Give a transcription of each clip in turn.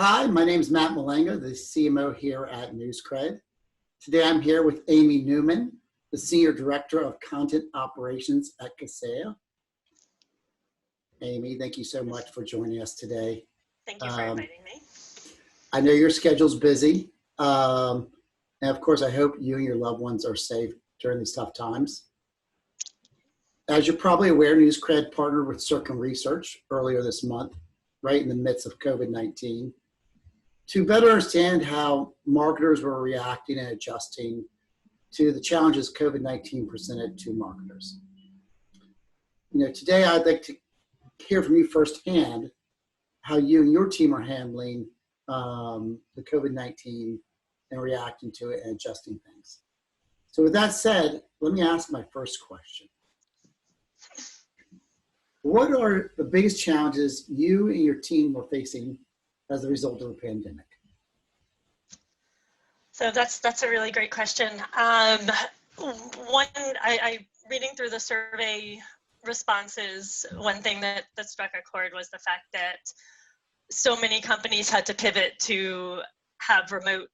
Hi, my name is Matt Malanga, the CMO here at NewsCred. Today I'm here with Amy Newman, the Senior Director of Content Operations at Kaseya. Amy, thank you so much for joining us today. Thank you for inviting me. I know your schedule's busy. And of course, I hope you and your loved ones are safe during these tough times. As you're probably aware, NewsCred partnered with Circum Research earlier this month, right in the midst of COVID-19, to better understand how marketers were reacting and adjusting to the challenges COVID-19 presented to marketers. Today I'd like to hear from you firsthand how you and your team are handling the COVID-19 and reacting to it and adjusting things. So with that said, let me ask my first question. What are the biggest challenges you and your team were facing as a result of the pandemic? So that's a really great question. Reading through the survey responses, one thing that struck a chord was the fact that so many companies had to pivot to have remote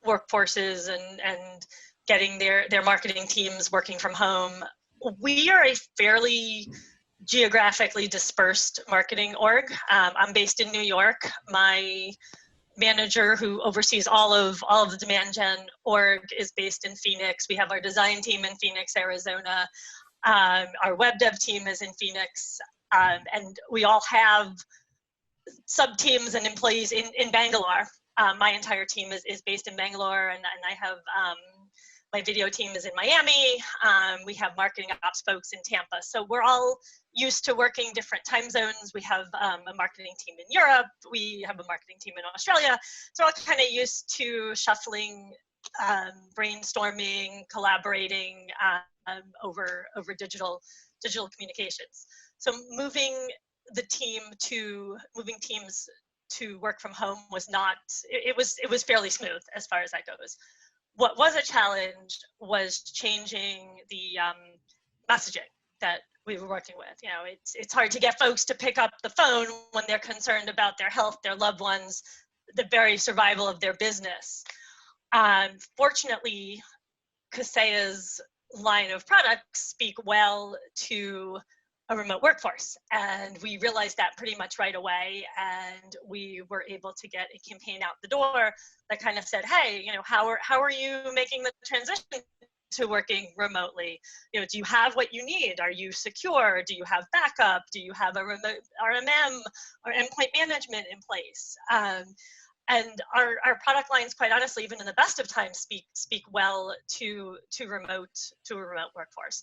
workforces and getting their marketing teams working from home. We are a fairly geographically dispersed marketing org. I'm based in New York. My manager who oversees all of the demand gen org is based in Phoenix. We have our design team in Phoenix, Arizona. Our web dev team is in Phoenix. And we all have sub teams and employees in Bangalore. My entire team is based in Bangalore, and I have my video team is in Miami. We have marketing ops folks in Tampa. So we're all used to working different time zones. We have a marketing team in Europe. We have a marketing team in Australia. So we're all kind of used to shuffling, brainstorming, collaborating over digital communications. So moving teams to work from home was not, it was fairly smooth as far as that goes. What was a challenge was changing the messaging that we were working with. It's hard to get folks to pick up the phone when they're concerned about their health, their loved ones, the very survival of their business. Fortunately, Kaseya's line of products speak well to a remote workforce, and we realized that pretty much right away, and we were able to get a campaign out the door that kind of said, hey, how are you making the transition to working remotely? Do you have what you need? Are you secure? Do you have backup? Do you have a remote RMM or endpoint management in place? And our product lines, quite honestly, even in the best of times, speak well to a remote workforce.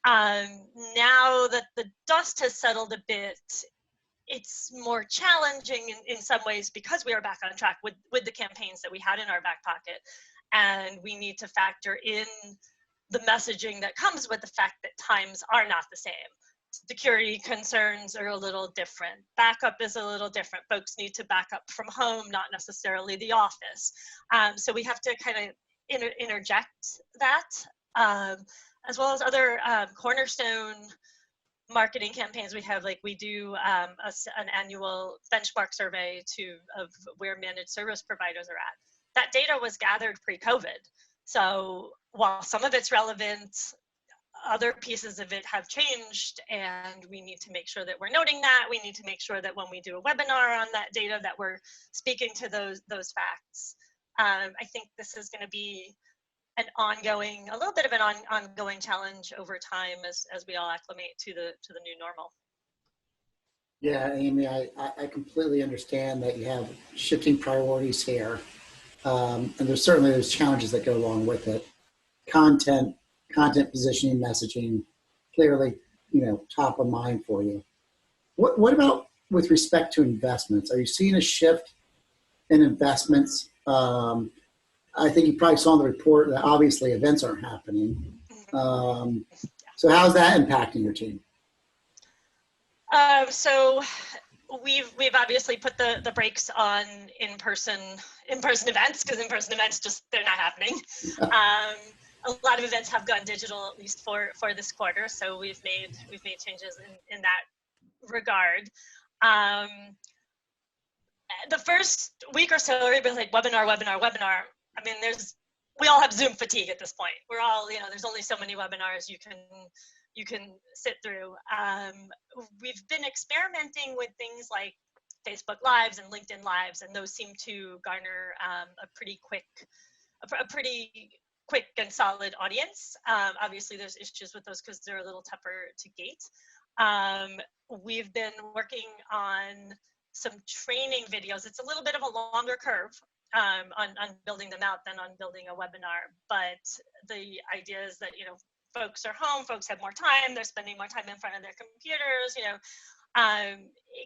Now that the dust has settled a bit, it's more challenging in some ways because we are back on track with the campaigns that we had in our back pocket. And we need to factor in the messaging that comes with the fact that times are not the same. Security concerns are a little different. Backup is a little different. Folks need to back up from home, not necessarily the office. So we have to kind of interject that. As well as other cornerstone marketing campaigns we have, like we do an annual benchmark survey of where managed service providers are at. That data was gathered pre-COVID. So while some of it's relevant, other pieces of it have changed, and we need to make sure that we're noting that. We need to make sure that when we do a webinar on that data that we're speaking to those facts. I think this is going to be a little bit of an ongoing challenge over time as we all acclimate to the new normal. Yeah, Amy, I completely understand that you have shifting priorities here. And there's certainly those challenges that go along with it. Content positioning, messaging, clearly, top of mind for you. What about with respect to investments? Are you seeing a shift in investments? I think you probably saw in the report that obviously events aren't happening. So how's that impacting your team? So we've obviously put the brakes on in-person events, because in-person events they're not happening. A lot of events have gone digital, at least for this quarter. So we've made changes in that regard. The first week or so, everybody's like, webinar, webinar, webinar. I mean, we all have Zoom fatigue at this point. We're all, there's only so many webinars you can sit through. We've been experimenting with things like Facebook Lives and LinkedIn Lives, and those seem to garner a pretty quick and solid audience. Obviously, there's issues with those because they're a little tougher to gate. We've been working on some training videos. It's a little bit of a longer curve on building them out than on building a webinar, but the idea is that folks are home, folks have more time, they're spending more time in front of their computers. It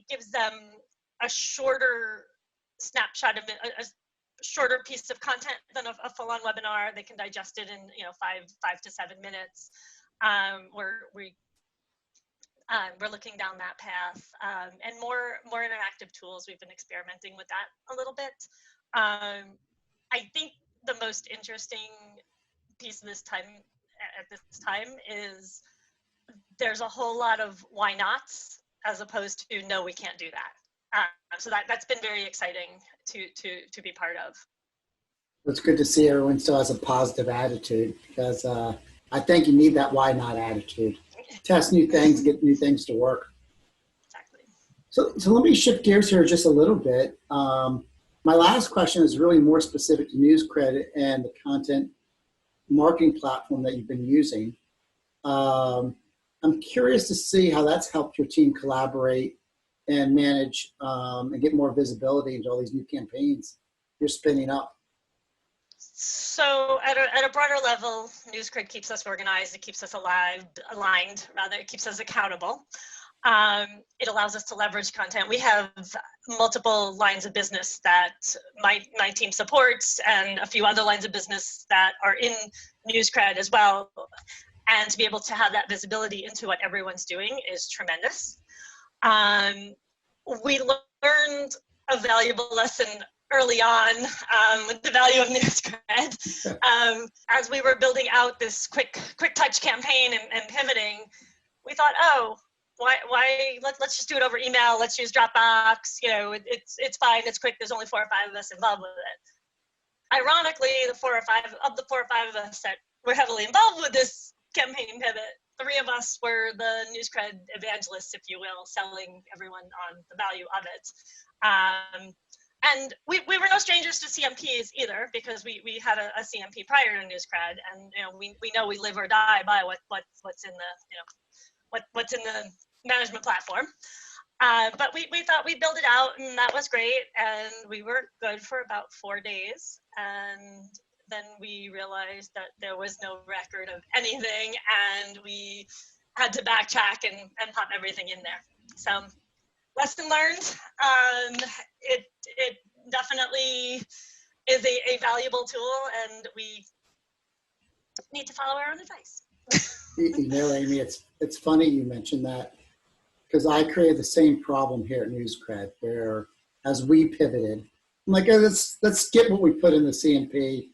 gives them a shorter snapshot of a shorter piece of content than a full-on webinar. They can digest it in 5 to 7 minutes. We're looking down that path, and more interactive tools. We've been experimenting with that a little bit. I think the most interesting piece of this time is there's a whole lot of why nots as opposed to no, we can't do that. So that's been very exciting to be part of. It's good to see everyone still has a positive attitude, because I think you need that why not attitude. Test new things, get new things to work. Exactly. So let me shift gears here just a little bit. My last question is really more specific to NewsCred and the content marketing platform that you've been using. I'm curious to see how that's helped your team collaborate and manage and get more visibility into all these new campaigns you're spinning up. So at a broader level, NewsCred keeps us organized, it keeps us aligned, it keeps us accountable. It allows us to leverage content. We have multiple lines of business that my team supports, and a few other lines of business that are in NewsCred as well. And to be able to have that visibility into what everyone's doing is tremendous. We learned a valuable lesson early on with the value of NewsCred. As we were building out this quick touch campaign and pivoting, we thought, why let's just do it over email. Let's use Dropbox. It's fine. It's quick. There's only 4 or 5 of us involved with it. Ironically, the 4 or 5 of us that were heavily involved with this campaign pivot, 3 of us were the NewsCred evangelists, if you will, selling everyone on the value of it. And we were no strangers to CMPs either, because we had a CMP prior to NewsCred, and we know we live or die by what's in the what's in the management platform. But we thought we'd build it out, and that was great, and we were good for about 4 days, and then we realized that there was no record of anything, and we had to backtrack and pop everything in there. So lesson learned. It definitely is a valuable tool, and we need to follow our own advice. Amy, it's funny you mentioned that, because I created the same problem here at NewsCred, where as we pivoted, I'm like, let's get what we put in the CMP,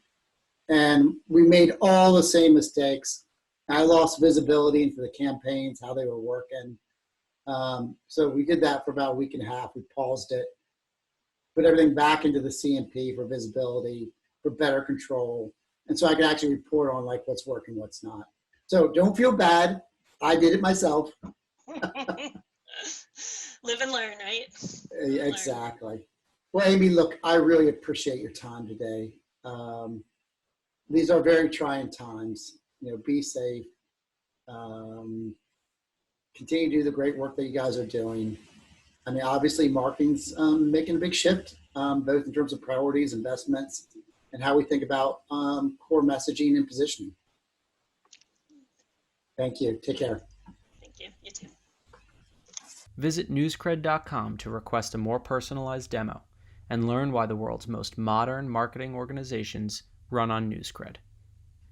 and we made all the same mistakes. I lost visibility into the campaigns, how they were working. So we did that for about a week and a half. We paused it, put everything back into the CMP for visibility, for better control. And so I can actually report on what's working, what's not. So don't feel bad. I did it myself. Live and learn, right? Exactly. Well, Amy, look, I really appreciate your time today. These are very trying times. Be safe. Continue to do the great work that you guys are doing. I mean, obviously, marketing's making a big shift, both in terms of priorities, investments, and how we think about core messaging and positioning. Thank you. Take care. Thank you. You too. Visit newscred.com to request a more personalized demo and learn why the world's most modern marketing organizations run on NewsCred.